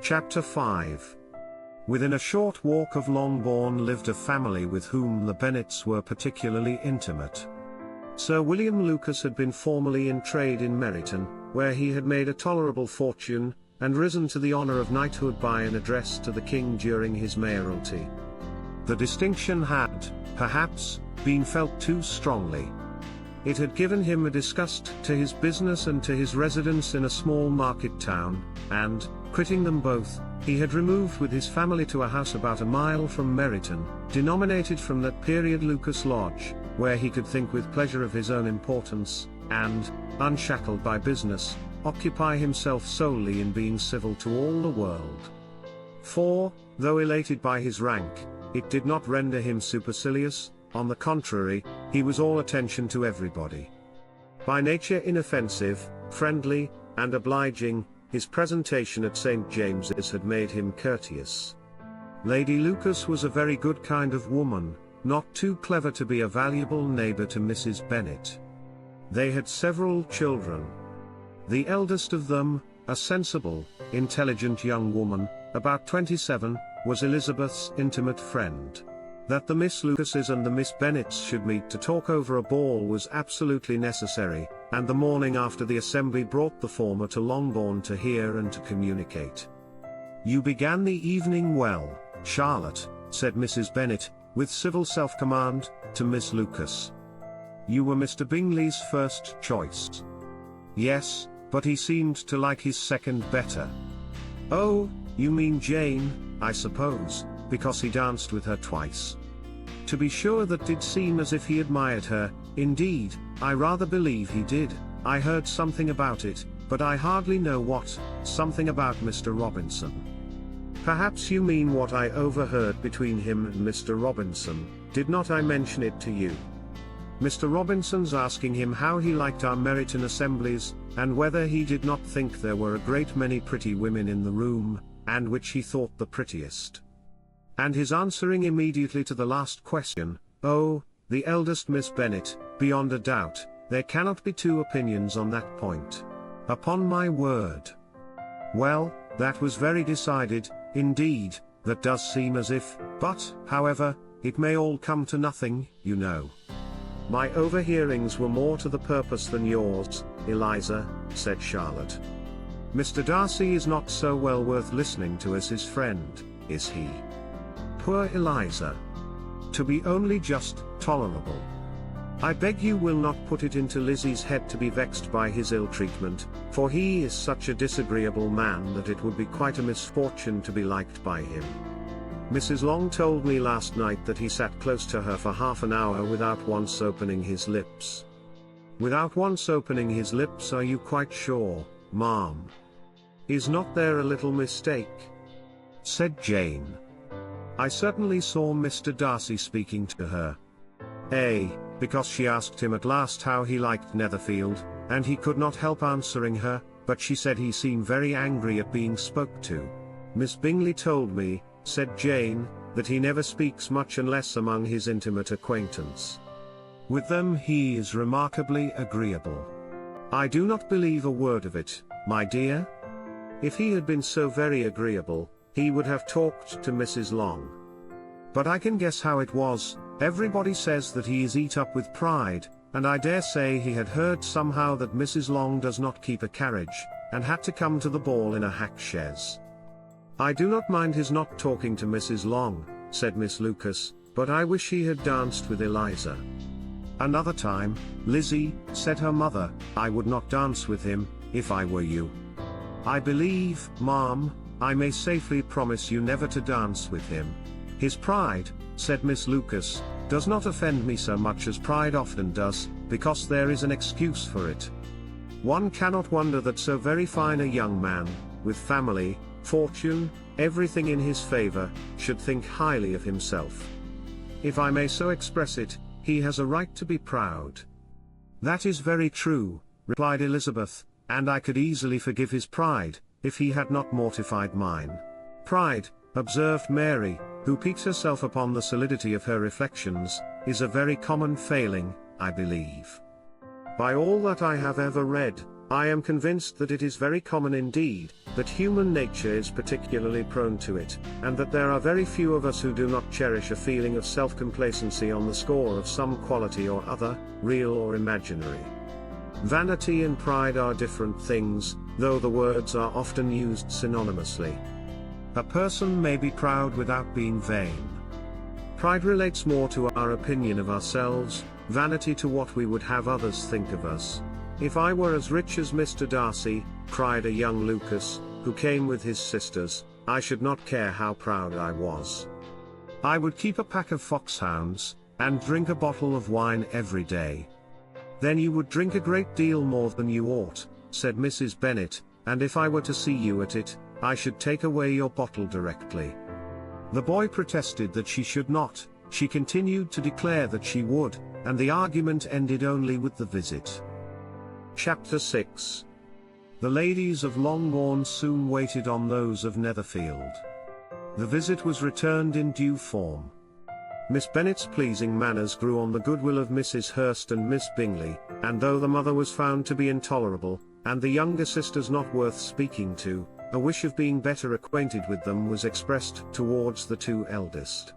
Chapter 5. Within a short walk of Longbourn lived a family with whom the Bennets were particularly intimate. Sir William Lucas had been formerly in trade in Meryton, where he had made a tolerable fortune, and risen to the honour of knighthood by an address to the king during his mayoralty. The distinction had, perhaps, been felt too strongly. It had given him a disgust to his business and to his residence in a small market town, and, quitting them both, he had removed with his family to a house about a mile from Meryton, denominated from that period Lucas Lodge, where he could think with pleasure of his own importance, and, unshackled by business, occupy himself solely in being civil to all the world. For, though elated by his rank, it did not render him supercilious. On the contrary, he was all attention to everybody. By nature inoffensive, friendly, and obliging, his presentation at St. James's had made him courteous. Lady Lucas was a very good kind of woman, not too clever to be a valuable neighbour to Mrs. Bennet. They had several children. The eldest of them, a sensible, intelligent young woman, about 27, was Elizabeth's intimate friend. That the Miss Lucases and the Miss Bennets should meet to talk over a ball was absolutely necessary, and the morning after the assembly brought the former to Longbourn to hear and to communicate. "You began the evening well, Charlotte," said Mrs. Bennet, with civil self-command, to Miss Lucas. "You were Mr. Bingley's first choice." "Yes, but he seemed to like his second better." "Oh, you mean Jane, I suppose, because he danced with her twice." "To be sure, that did seem as if he admired her. Indeed, I rather believe he did. I heard something about it, but I hardly know what. Something about Mr. Robinson." "Perhaps you mean what I overheard between him and Mr. Robinson. Did not I mention it to you? Mr. Robinson's asking him how he liked our Meryton assemblies, and whether he did not think there were a great many pretty women in the room, and which he thought the prettiest. And his answering immediately to the last question, 'Oh, the eldest Miss Bennet, beyond a doubt, there cannot be two opinions on that point. Upon my word.' Well, that was very decided, indeed. That does seem as if, but, however, it may all come to nothing, you know." "My overhearings were more to the purpose than yours, Eliza," said Charlotte. "Mr. Darcy is not so well worth listening to as his friend, is he?" Poor Eliza! To be only just tolerable. "I beg you will not put it into Lizzie's head to be vexed by his ill treatment, for he is such a disagreeable man that it would be quite a misfortune to be liked by him. Mrs. Long told me last night that he sat close to her for half an hour without once opening his lips." "Without once opening his lips, are you quite sure, ma'am? Is not there a little mistake?" said Jane. "I certainly saw Mr. Darcy speaking to her. Because she asked him at last how he liked Netherfield, and he could not help answering her, but she said he seemed very angry at being spoke to. Miss Bingley told me," said Jane, "that he never speaks much unless among his intimate acquaintance. With them he is remarkably agreeable." "I do not believe a word of it, my dear. If he had been so very agreeable, he would have talked to Mrs. Long. But I can guess how it was. Everybody says that he is eat up with pride, and I dare say he had heard somehow that Mrs. Long does not keep a carriage, and had to come to the ball in a hack chaise." "I do not mind his not talking to Mrs. Long," said Miss Lucas, "but I wish he had danced with Eliza." "Another time, Lizzie," said her mother, "I would not dance with him, if I were you." "I believe, ma'am, I may safely promise you never to dance with him. His pride," said Miss Lucas, "does not offend me so much as pride often does, because there is an excuse for it. One cannot wonder that so very fine a young man, with family, fortune, everything in his favour, should think highly of himself. If I may so express it, he has a right to be proud." "That is very true," replied Elizabeth, "and I could easily forgive his pride, if he had not mortified mine." "Pride," observed Mary, who piques herself upon the solidity of her reflections, "is a very common failing, I believe. By all that I have ever read, I am convinced that it is very common indeed, that human nature is particularly prone to it, and that there are very few of us who do not cherish a feeling of self-complacency on the score of some quality or other, real or imaginary. Vanity and pride are different things, though the words are often used synonymously. A person may be proud without being vain. Pride relates more to our opinion of ourselves, vanity to what we would have others think of us. "If I were as rich as Mr. Darcy," cried a young Lucas, who came with his sisters, "I should not care how proud I was. I would keep a pack of foxhounds, and drink a bottle of wine every day." "Then you would drink a great deal more than you ought," said Mrs. Bennet, "and if I were to see you at it, I should take away your bottle directly." The boy protested that she should not, she continued to declare that she would, and the argument ended only with the visit. Chapter 6. The ladies of Longbourn soon waited on those of Netherfield. The visit was returned in due form. Miss Bennet's pleasing manners grew on the goodwill of Mrs. Hurst and Miss Bingley, and though the mother was found to be intolerable, and the younger sisters not worth speaking to, a wish of being better acquainted with them was expressed towards the two eldest.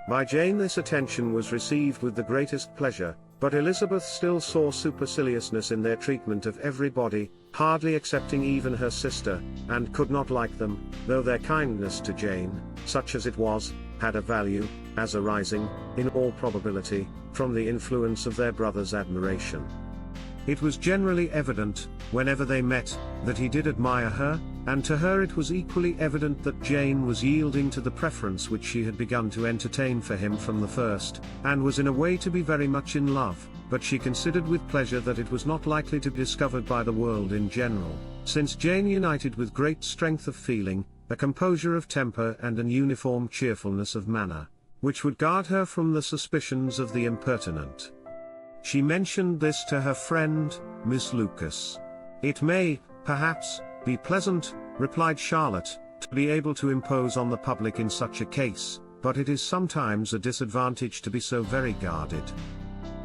By Jane this attention was received with the greatest pleasure, but Elizabeth still saw superciliousness in their treatment of everybody, hardly excepting even her sister, and could not like them, though their kindness to Jane, such as it was, had a value, as arising, in all probability, from the influence of their brother's admiration. It was generally evident, whenever they met, that he did admire her, and to her it was equally evident that Jane was yielding to the preference which she had begun to entertain for him from the first, and was in a way to be very much in love, but she considered with pleasure that it was not likely to be discovered by the world in general, since Jane united with great strength of feeling, a composure of temper and an uniform cheerfulness of manner, which would guard her from the suspicions of the impertinent. She mentioned this to her friend, Miss Lucas. "It may, perhaps, be pleasant," replied Charlotte, "to be able to impose on the public in such a case, but it is sometimes a disadvantage to be so very guarded.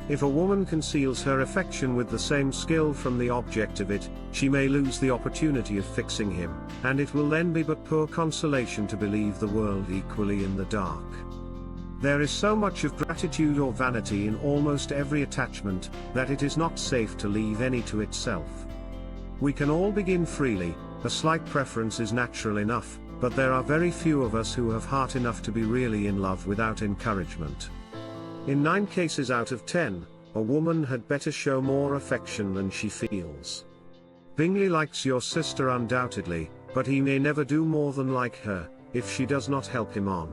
If a woman conceals her affection with the same skill from the object of it, she may lose the opportunity of fixing him, and it will then be but poor consolation to believe the world equally in the dark. There is so much of gratitude or vanity in almost every attachment, that it is not safe to leave any to itself. We can all begin freely, a slight preference is natural enough, but there are very few of us who have heart enough to be really in love without encouragement. In 9 cases out of 10, a woman had better show more affection than she feels. Bingley likes your sister undoubtedly, but he may never do more than like her, if she does not help him on.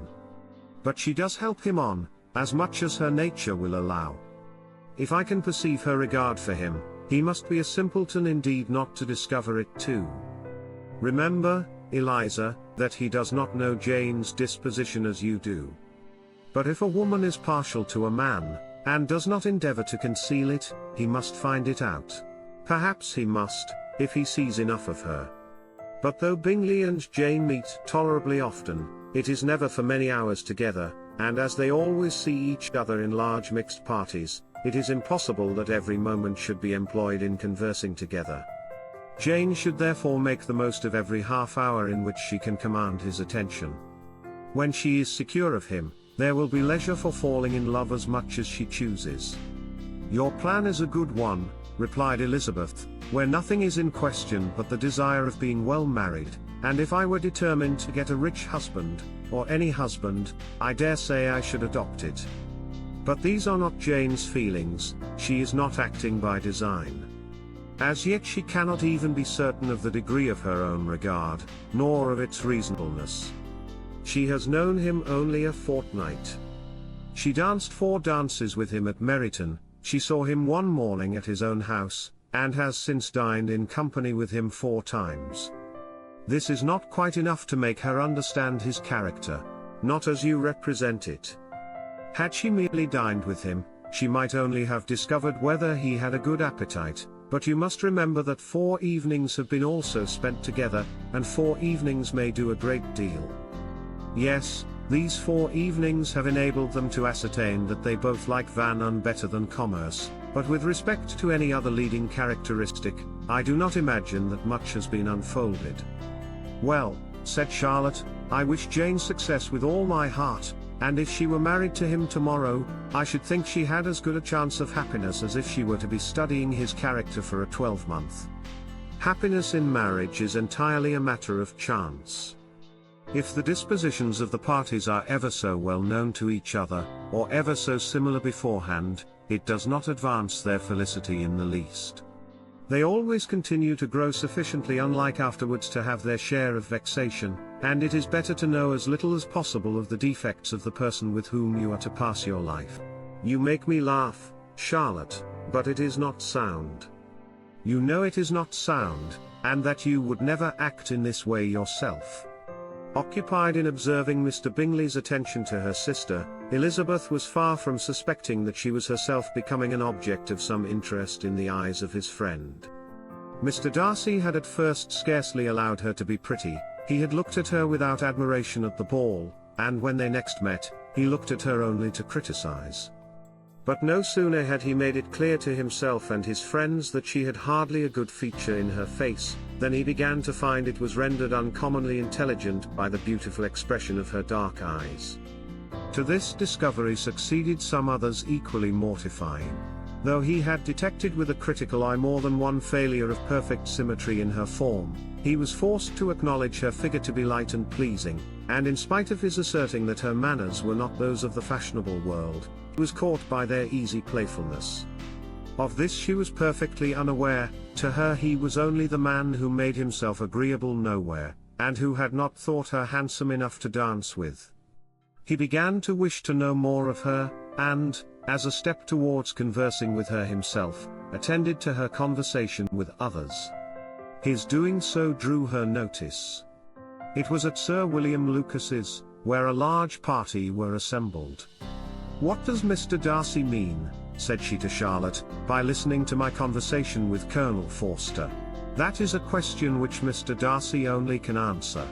But she does help him on, as much as her nature will allow. If I can perceive her regard for him, he must be a simpleton indeed not to discover it too. Remember, Eliza, that he does not know Jane's disposition as you do. But if a woman is partial to a man, and does not endeavor to conceal it, he must find it out. Perhaps he must, if he sees enough of her. But though Bingley and Jane meet tolerably often, it is never for many hours together, and as they always see each other in large mixed parties, it is impossible that every moment should be employed in conversing together. Jane should therefore make the most of every half hour in which she can command his attention. When she is secure of him, there will be leisure for falling in love as much as she chooses. Your plan is a good one, replied Elizabeth, where nothing is in question but the desire of being well married, and if I were determined to get a rich husband, or any husband, I dare say I should adopt it. But these are not Jane's feelings, she is not acting by design. As yet she cannot even be certain of the degree of her own regard, nor of its reasonableness. She has known him only a fortnight. She danced 4 dances with him at Meryton, she saw him one morning at his own house, and has since dined in company with him 4 times. This is not quite enough to make her understand his character, not as you represent it. Had she merely dined with him, she might only have discovered whether he had a good appetite, but you must remember that 4 evenings have been also spent together, and 4 evenings may do a great deal. Yes, these 4 evenings have enabled them to ascertain that they both like Van Un better than commerce, But with respect to any other leading characteristic, I do not imagine that much has been unfolded. Well, said Charlotte, I wish Jane success with all my heart, and if she were married to him tomorrow, I should think she had as good a chance of happiness as if she were to be studying his character for a 12-month. Happiness in marriage is entirely a matter of chance. If the dispositions of the parties are ever so well known to each other, or ever so similar beforehand, it does not advance their felicity in the least. They always continue to grow sufficiently unlike afterwards to have their share of vexation, and it is better to know as little as possible of the defects of the person with whom you are to pass your life. You make me laugh, Charlotte, but it is not sound. You know it is not sound, and that you would never act in this way yourself. Occupied in observing Mr. Bingley's attention to her sister, Elizabeth was far from suspecting that she was herself becoming an object of some interest in the eyes of his friend. Mr. Darcy had at first scarcely allowed her to be pretty. He had looked at her without admiration at the ball, and when they next met, he looked at her only to criticize. But no sooner had he made it clear to himself and his friends that she had hardly a good feature in her face, than he began to find it was rendered uncommonly intelligent by the beautiful expression of her dark eyes. To this discovery succeeded some others equally mortifying. Though he had detected with a critical eye more than one failure of perfect symmetry in her form, he was forced to acknowledge her figure to be light and pleasing, and in spite of his asserting that her manners were not those of the fashionable world, he was caught by their easy playfulness. Of this she was perfectly unaware. To her he was only the man who made himself agreeable nowhere, and who had not thought her handsome enough to dance with. He began to wish to know more of her, and, as a step towards conversing with her himself, attended to her conversation with others. His doing so drew her notice. It was at Sir William Lucas's, where a large party were assembled. "What does Mr. Darcy mean," said she to Charlotte, "by listening to my conversation with Colonel Forster? That is a question which Mr. Darcy only can answer.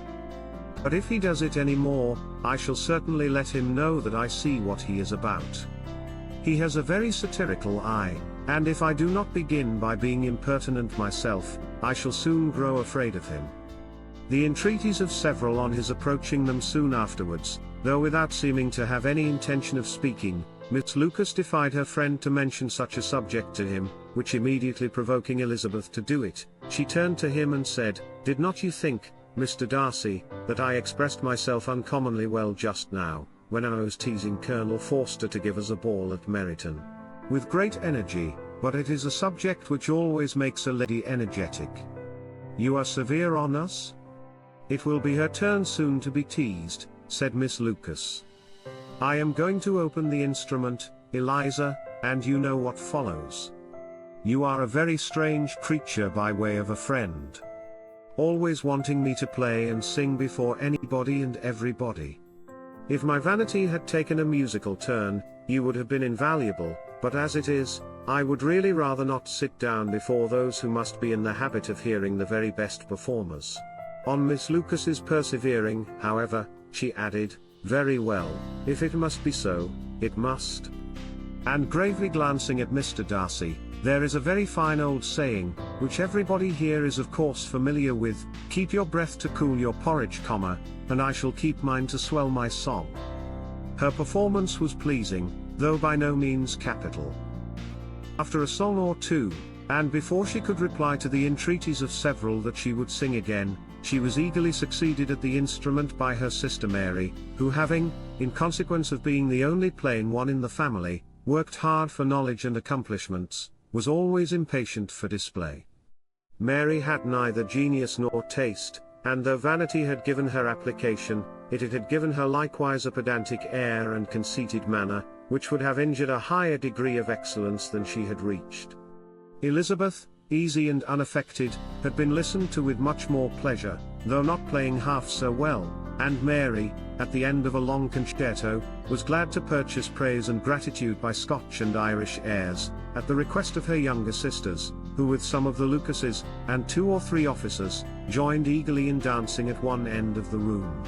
But if he does it any more, I shall certainly let him know that I see what he is about. He has a very satirical eye, and if I do not begin by being impertinent myself, I shall soon grow afraid of him." The entreaties of several on his approaching them soon afterwards, though without seeming to have any intention of speaking, Miss Lucas defied her friend to mention such a subject to him, which immediately provoking Elizabeth to do it, she turned to him and said, "Did not you think, Mr. Darcy, that I expressed myself uncommonly well just now, when I was teasing Colonel Forster to give us a ball at Meryton?" "With great energy, but it is a subject which always makes a lady energetic. You are severe on us?" "It will be her turn soon to be teased," said Miss Lucas. "I am going to open the instrument, Eliza, and you know what follows. You are a very strange creature by way of a friend. Always wanting me to play and sing before anybody and everybody. If my vanity had taken a musical turn, you would have been invaluable, but as it is, I would really rather not sit down before those who must be in the habit of hearing the very best performers." On Miss Lucas's persevering, however, she added, "Very well, if it must be so, it must." And gravely glancing at Mr. Darcy, "There is a very fine old saying, which everybody here is of course familiar with, 'Keep your breath to cool your porridge, and I shall keep mine to swell my song.'" Her performance was pleasing, though by no means capital. After a song or two, and before she could reply to the entreaties of several that she would sing again, she was eagerly succeeded at the instrument by her sister Mary, who having, in consequence of being the only plain one in the family, worked hard for knowledge and accomplishments, was always impatient for display. Mary had neither genius nor taste, and though vanity had given her application, it had given her likewise a pedantic air and conceited manner, which would have injured a higher degree of excellence than she had reached. Elizabeth, easy and unaffected, had been listened to with much more pleasure, though not playing half so well, and Mary, at the end of a long concerto, was glad to purchase praise and gratitude by Scotch and Irish airs, at the request of her younger sisters, who with some of the Lucases, and 2 or 3 officers, joined eagerly in dancing at one end of the room.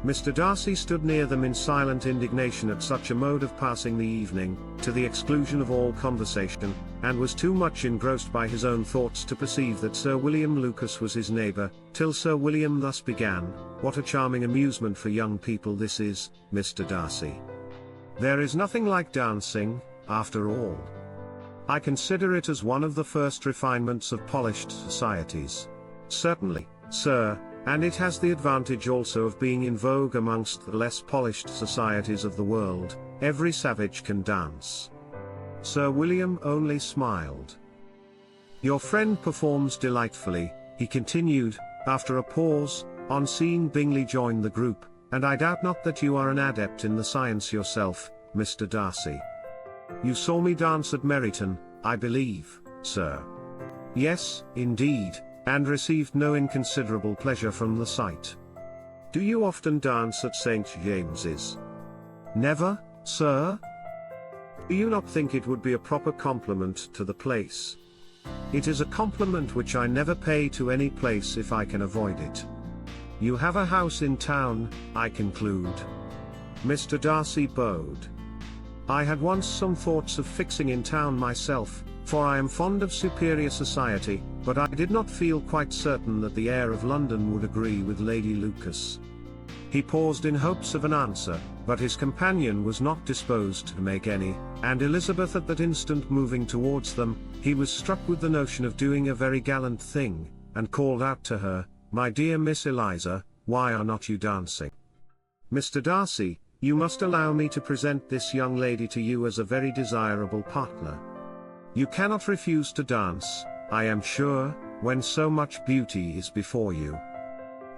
Mr. Darcy stood near them in silent indignation at such a mode of passing the evening, to the exclusion of all conversation, and was too much engrossed by his own thoughts to perceive that Sir William Lucas was his neighbour, till Sir William thus began: "What a charming amusement for young people this is, Mr. Darcy. There is nothing like dancing, after all. I consider it as one of the first refinements of polished societies." "Certainly, sir, and it has the advantage also of being in vogue amongst the less polished societies of the world. Every savage can dance." Sir William only smiled. "Your friend performs delightfully," he continued, after a pause, on seeing Bingley join the group, "and I doubt not that you are an adept in the science yourself, Mr. Darcy. You saw me dance at Meryton, I believe, sir?" "Yes, indeed, and received no inconsiderable pleasure from the sight." "Do you often dance at St. James's?" "Never, sir." "Do you not think it would be a proper compliment to the place?" "It is a compliment which I never pay to any place if I can avoid it." "You have a house in town, I conclude?" Mr. Darcy bowed. "I had once some thoughts of fixing in town myself, for I am fond of superior society, but I did not feel quite certain that the air of London would agree with Lady Lucas." He paused in hopes of an answer, but his companion was not disposed to make any, and Elizabeth at that instant moving towards them, he was struck with the notion of doing a very gallant thing, and called out to her, "My dear Miss Eliza, why are not you dancing? Mr. Darcy, you must allow me to present this young lady to you as a very desirable partner. You cannot refuse to dance, I am sure, when so much beauty is before you."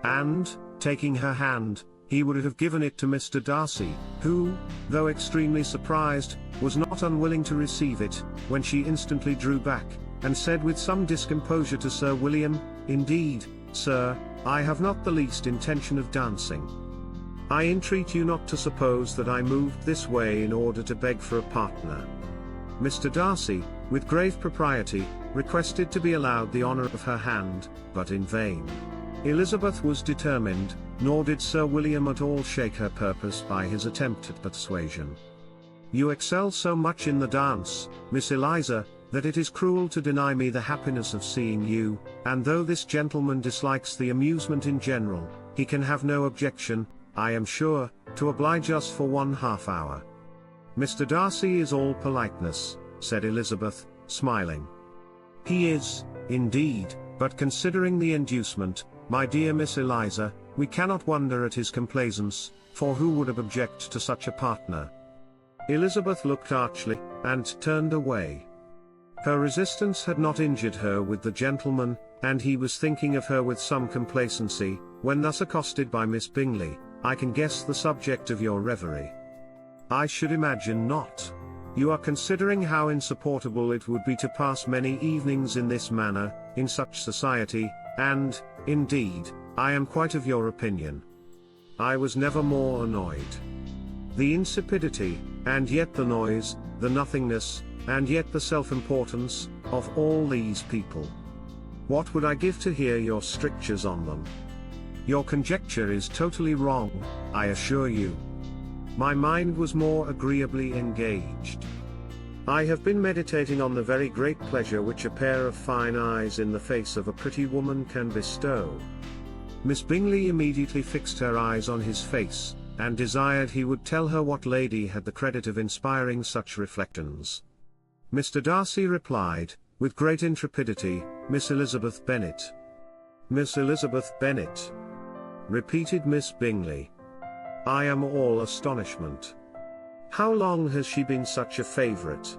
And, taking her hand, he would have given it to Mr. Darcy, who, though extremely surprised, was not unwilling to receive it, when she instantly drew back, and said with some discomposure to Sir William, "Indeed, sir, I have not the least intention of dancing. I entreat you not to suppose that I moved this way in order to beg for a partner." Mr. Darcy, with grave propriety, requested to be allowed the honour of her hand, but in vain. Elizabeth was determined, nor did Sir William at all shake her purpose by his attempt at persuasion. "You excel so much in the dance, Miss Eliza, that it is cruel to deny me the happiness of seeing you, and though this gentleman dislikes the amusement in general, he can have no objection, I am sure, to oblige us for 1/2 hour." "Mr. Darcy is all politeness," said Elizabeth, smiling. "He is, indeed, but considering the inducement, my dear Miss Eliza, we cannot wonder at his complaisance, for who would object to such a partner?" Elizabeth looked archly, and turned away. Her resistance had not injured her with the gentleman, and he was thinking of her with some complacency, when thus accosted by Miss Bingley: "I can guess the subject of your reverie." "I should imagine not. You are considering how insupportable it would be to pass many evenings in this manner, in such society, and, indeed, I am quite of your opinion. I was never more annoyed. The insipidity, and yet the noise, the nothingness, and yet the self-importance, of all these people. What would I give to hear your strictures on them? Your conjecture is totally wrong, I assure you. My mind was more agreeably engaged. I have been meditating on the very great pleasure which a pair of fine eyes in the face of a pretty woman can bestow." Miss Bingley immediately fixed her eyes on his face, and desired he would tell her what lady had the credit of inspiring such reflections. Mr. Darcy replied, with great intrepidity, "Miss Elizabeth Bennet." "Miss Elizabeth Bennet," repeated Miss Bingley. "I am all astonishment. How long has she been such a favourite?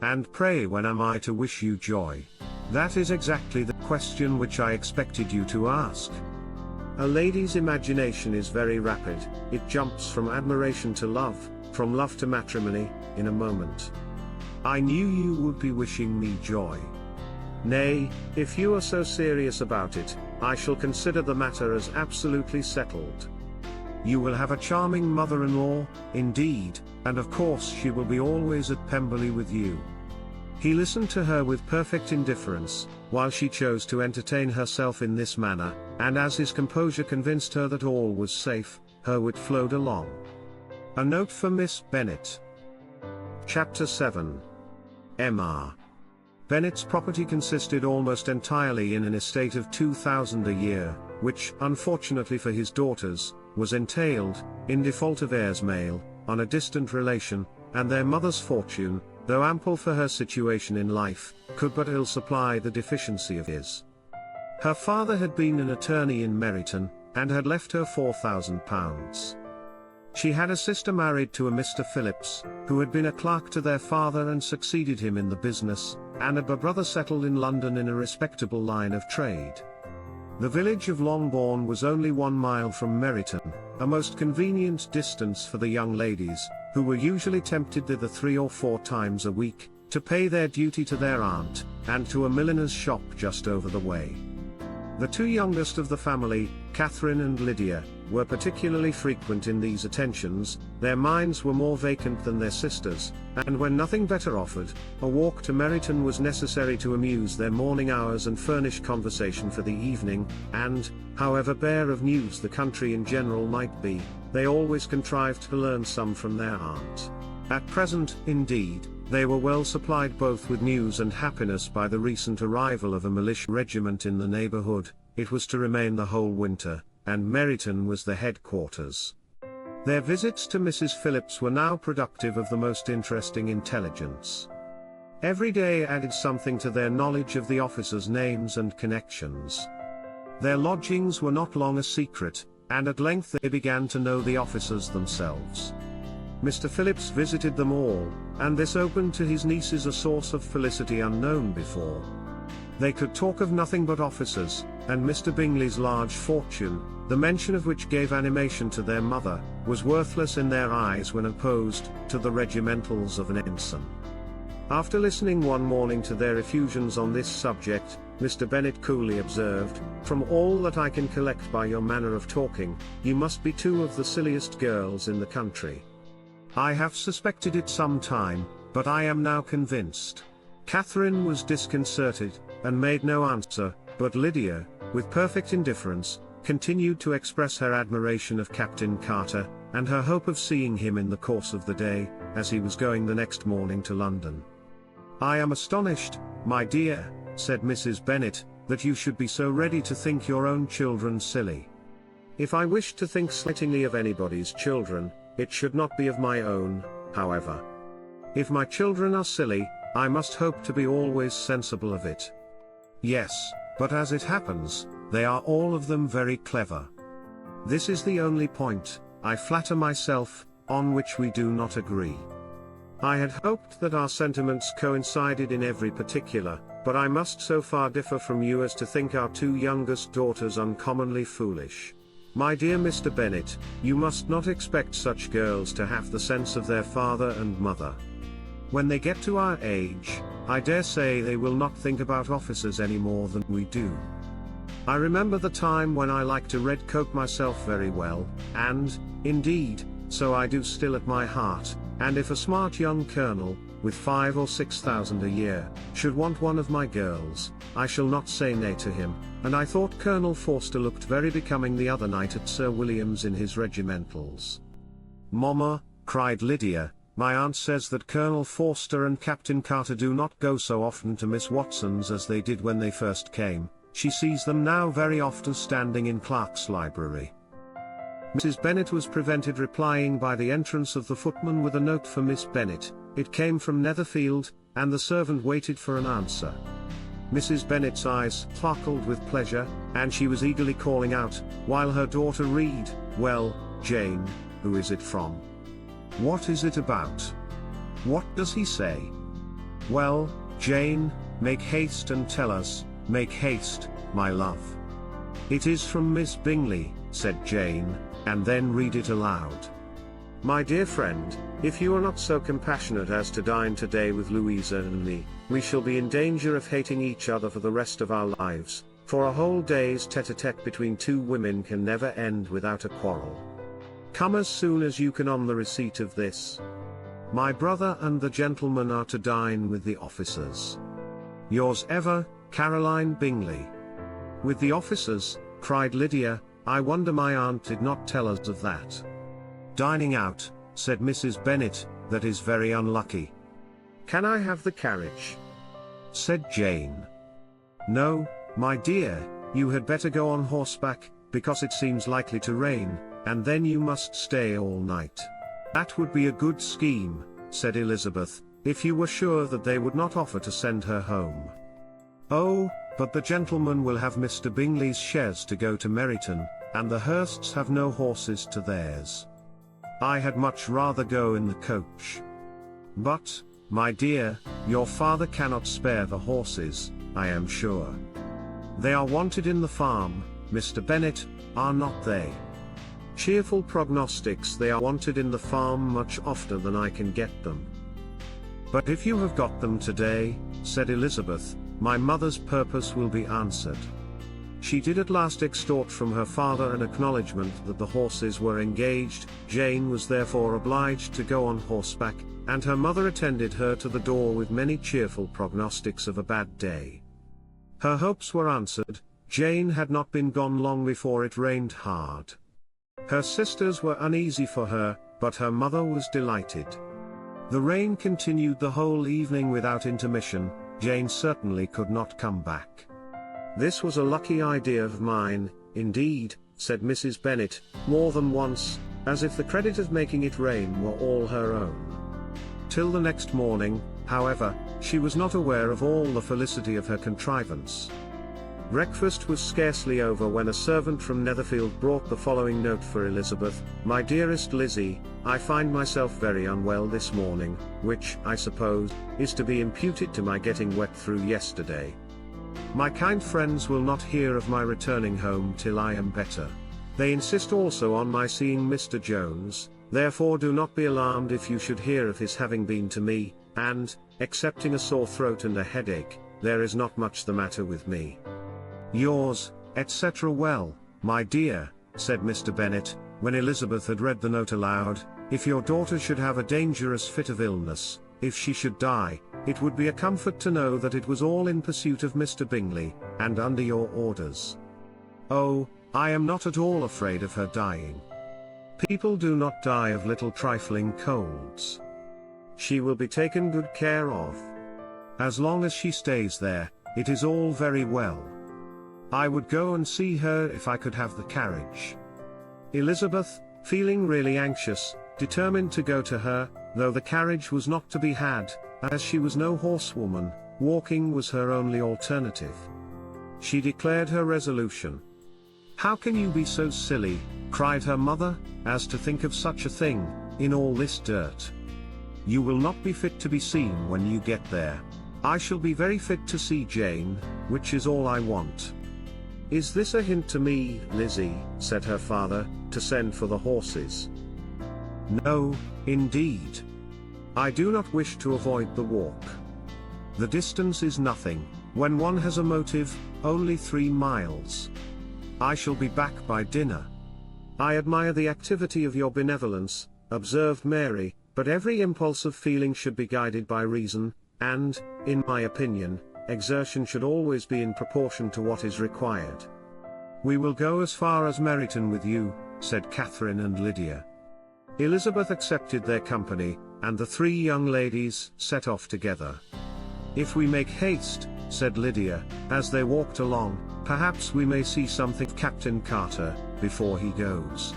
And pray when am I to wish you joy?" "That is exactly the question which I expected you to ask. A lady's imagination is very rapid, it jumps from admiration to love, from love to matrimony, in a moment. I knew you would be wishing me joy. Nay, if you are so serious about it, I shall consider the matter as absolutely settled. You will have a charming mother-in-law, indeed, and of course she will be always at Pemberley with you." He listened to her with perfect indifference, while she chose to entertain herself in this manner, and as his composure convinced her that all was safe, her wit flowed along. A note for Miss Bennet. Chapter 7. M.R. Bennet's property consisted almost entirely in an estate of 2,000 a year, which, unfortunately for his daughters, was entailed, in default of heirs male, on a distant relation, and their mother's fortune, though ample for her situation in life, could but ill supply the deficiency of his. Her father had been an attorney in Meryton, and had left her £4,000. She had a sister married to a Mr. Phillips, who had been a clerk to their father and succeeded him in the business, and a brother settled in London in a respectable line of trade. The village of Longbourn was only 1 mile from Meryton, a most convenient distance for the young ladies, who were usually tempted thither 3 or 4 times a week, to pay their duty to their aunt, and to a milliner's shop just over the way. The 2 youngest of the family, Catherine and Lydia, were particularly frequent in these attentions. Their minds were more vacant than their sisters, and when nothing better offered, a walk to Meryton was necessary to amuse their morning hours and furnish conversation for the evening, and, however bare of news the country in general might be, they always contrived to learn some from their aunt. At present, indeed, they were well supplied both with news and happiness by the recent arrival of a militia regiment in the neighbourhood. It was to remain the whole winter, and Meryton was the headquarters. Their visits to Mrs. Phillips were now productive of the most interesting intelligence. Every day added something to their knowledge of the officers' names and connections. Their lodgings were not long a secret, and at length they began to know the officers themselves. Mr. Phillips visited them all, and this opened to his nieces a source of felicity unknown before. They could talk of nothing but officers, and Mr. Bingley's large fortune, the mention of which gave animation to their mother, was worthless in their eyes when opposed to the regimentals of an ensign. After listening one morning to their effusions on this subject, Mr. Bennet coolly observed, "From all that I can collect by your manner of talking, you must be 2 of the silliest girls in the country. I have suspected it some time, but I am now convinced." Catherine was disconcerted, and made no answer, but Lydia, with perfect indifference, continued to express her admiration of Captain Carter, and her hope of seeing him in the course of the day, as he was going the next morning to London. "I am astonished, my dear," said Mrs. Bennet, "that you should be so ready to think your own children silly. If I wished to think slightingly of anybody's children, it should not be of my own, however. If my children are silly, I must hope to be always sensible of it. Yes, but as it happens, they are all of them very clever. This is the only point, I flatter myself, on which we do not agree. I had hoped that our sentiments coincided in every particular, but I must so far differ from you as to think our 2 youngest daughters uncommonly foolish. My dear Mr. Bennet, you must not expect such girls to have the sense of their father and mother. When they get to our age, I dare say they will not think about officers any more than we do. I remember the time when I liked a red coat myself very well, and, indeed, so I do still at my heart, and if a smart young colonel, with 5 or 6,000 a year, should want one of my girls, I shall not say nay to him, and I thought Colonel Forster looked very becoming the other night at Sir William's in his regimentals." "Mamma," cried Lydia, "my aunt says that Colonel Forster and Captain Carter do not go so often to Miss Watson's as they did when they first came. She sees them now very often standing in Clark's library." Mrs. Bennet was prevented replying by the entrance of the footman with a note for Miss Bennet. It came from Netherfield, and the servant waited for an answer. Mrs. Bennet's eyes sparkled with pleasure, and she was eagerly calling out, while her daughter read, "Well, Jane, who is it from? What is it about? What does he say? Well, Jane, make haste and tell us, make haste, my love." "It is from Miss Bingley," said Jane, and then read it aloud. "My dear friend, if you are not so compassionate as to dine today with Louisa and me, we shall be in danger of hating each other for the rest of our lives, for a whole day's tete-a-tete between 2 women can never end without a quarrel. Come as soon as you can on the receipt of this. My brother and the gentleman are to dine with the officers. Yours ever, Caroline Bingley." "With the officers?" cried Lydia, I wonder my aunt did not tell us of that. Dining out, said Mrs. Bennet, that is very unlucky. Can I have the carriage? Said Jane. No, my dear, you had better go on horseback, because it seems likely to rain, and then you must stay all night. That would be a good scheme, said Elizabeth, if you were sure that they would not offer to send her home. Oh, but the gentleman will have Mr. Bingley's chaise to go to Meryton, and the Hursts have no horses to theirs. I had much rather go in the coach. But, my dear, your father cannot spare the horses, I am sure. They are wanted in the farm, Mr. Bennet, are not they? Cheerful prognostics, they are wanted in the farm much oftener than I can get them. But if you have got them today, said Elizabeth, my mother's purpose will be answered. She did at last extort from her father an acknowledgment that the horses were engaged. Jane was therefore obliged to go on horseback, and her mother attended her to the door with many cheerful prognostics of a bad day. Her hopes were answered. Jane had not been gone long before it rained hard. Her sisters were uneasy for her, but her mother was delighted. The rain continued the whole evening without intermission. Jane certainly could not come back. This was a lucky idea of mine, indeed, said Mrs. Bennet, more than once, as if the credit of making it rain were all her own. Till the next morning, however, she was not aware of all the felicity of her contrivance. Breakfast was scarcely over when a servant from Netherfield brought the following note for Elizabeth: My dearest Lizzie, I find myself very unwell this morning, which, I suppose, is to be imputed to my getting wet through yesterday. My kind friends will not hear of my returning home till I am better. They insist also on my seeing Mr. Jones, therefore do not be alarmed if you should hear of his having been to me, and, excepting a sore throat and a headache, there is not much the matter with me. Yours, etc. Well, my dear, said Mr. Bennet, when Elizabeth had read the note aloud, if your daughter should have a dangerous fit of illness, if she should die, it would be a comfort to know that it was all in pursuit of Mr. Bingley, and under your orders. Oh, I am not at all afraid of her dying. People do not die of little trifling colds. She will be taken good care of. As long as she stays there, it is all very well. I would go and see her if I could have the carriage. Elizabeth, feeling really anxious, determined to go to her, though the carriage was not to be had, as she was no horsewoman. Walking was her only alternative. She declared her resolution. How can you be so silly, cried her mother, as to think of such a thing, in all this dirt? You will not be fit to be seen when you get there. I shall be very fit to see Jane, which is all I want. Is this a hint to me, Lizzie, said her father, to send for the horses? No, indeed. I do not wish to avoid the walk. The distance is nothing, when one has a motive, only 3 miles. I shall be back by dinner. I admire the activity of your benevolence, observed Mary, but every impulse of feeling should be guided by reason, and, in my opinion, exertion should always be in proportion to what is required. We will go as far as Meryton with you, said Catherine and Lydia. Elizabeth accepted their company, and the 3 young ladies set off together. If we make haste, said Lydia, as they walked along, perhaps we may see something of Captain Carter, before he goes.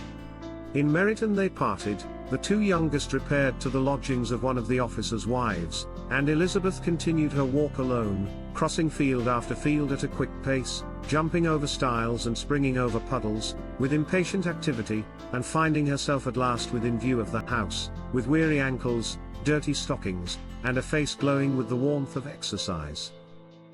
In Meryton they parted. The 2 youngest repaired to the lodgings of one of the officers' wives, and Elizabeth continued her walk alone, crossing field after field at a quick pace, jumping over stiles and springing over puddles, with impatient activity, and finding herself at last within view of the house, with weary ankles, dirty stockings, and a face glowing with the warmth of exercise.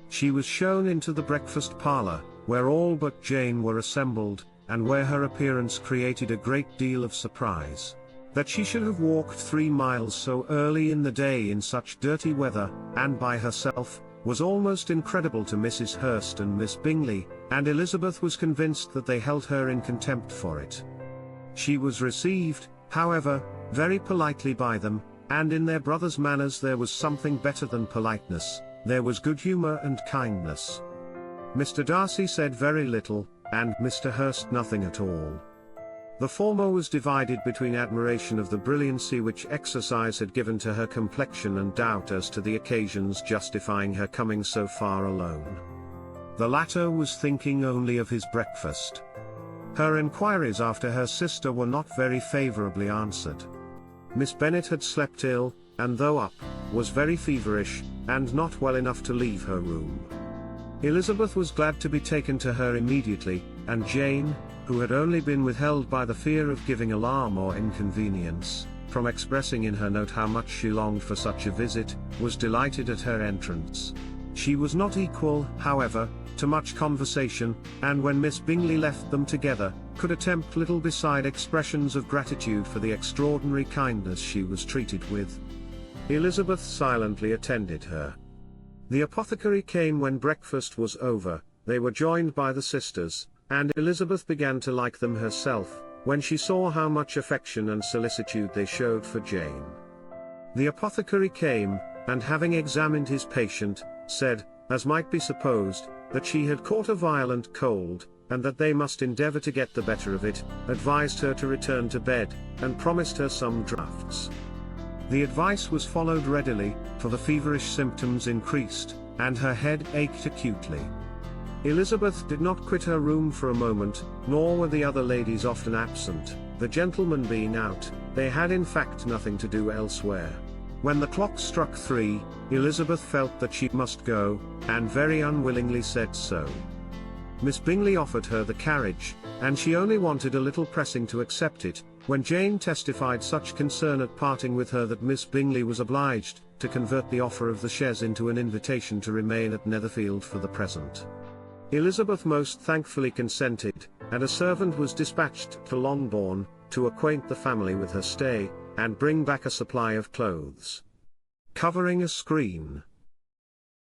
She was shown into the breakfast parlour, where all but Jane were assembled, and where her appearance created a great deal of surprise. That she should have walked 3 miles so early in the day in such dirty weather, and by herself, was almost incredible to Mrs. Hurst and Miss Bingley, and Elizabeth was convinced that they held her in contempt for it. She was received, however, very politely by them, and in their brother's manners there was something better than politeness, there was good humour and kindness. Mr. Darcy said very little, and Mr. Hurst nothing at all. The former was divided between admiration of the brilliancy which exercise had given to her complexion and doubt as to the occasions justifying her coming so far alone. The latter was thinking only of his breakfast. Her inquiries after her sister were not very favourably answered. Miss Bennet had slept ill, and though up, was very feverish, and not well enough to leave her room. Elizabeth was glad to be taken to her immediately, and Jane, who had only been withheld by the fear of giving alarm or inconvenience, from expressing in her note how much she longed for such a visit, was delighted at her entrance. She was not equal, however, to much conversation, and when Miss Bingley left them together, could attempt little beside expressions of gratitude for the extraordinary kindness she was treated with. Elizabeth silently attended her. The apothecary came when breakfast was over. They were joined by the sisters, and Elizabeth began to like them herself, when she saw how much affection and solicitude they showed for Jane. The apothecary came, and having examined his patient, said, as might be supposed, that she had caught a violent cold, and that they must endeavour to get the better of it, advised her to return to bed, and promised her some draughts. The advice was followed readily, for the feverish symptoms increased, and her head ached acutely. Elizabeth did not quit her room for a moment, nor were the other ladies often absent, the gentlemen being out. They had in fact nothing to do elsewhere. When the clock struck 3, Elizabeth felt that she must go, and very unwillingly said so. Miss Bingley offered her the carriage, and she only wanted a little pressing to accept it, when Jane testified such concern at parting with her that Miss Bingley was obliged to convert the offer of the chaise into an invitation to remain at Netherfield for the present. Elizabeth most thankfully consented, and a servant was dispatched to Longbourn, to acquaint the family with her stay, and bring back a supply of clothes. Covering a screen.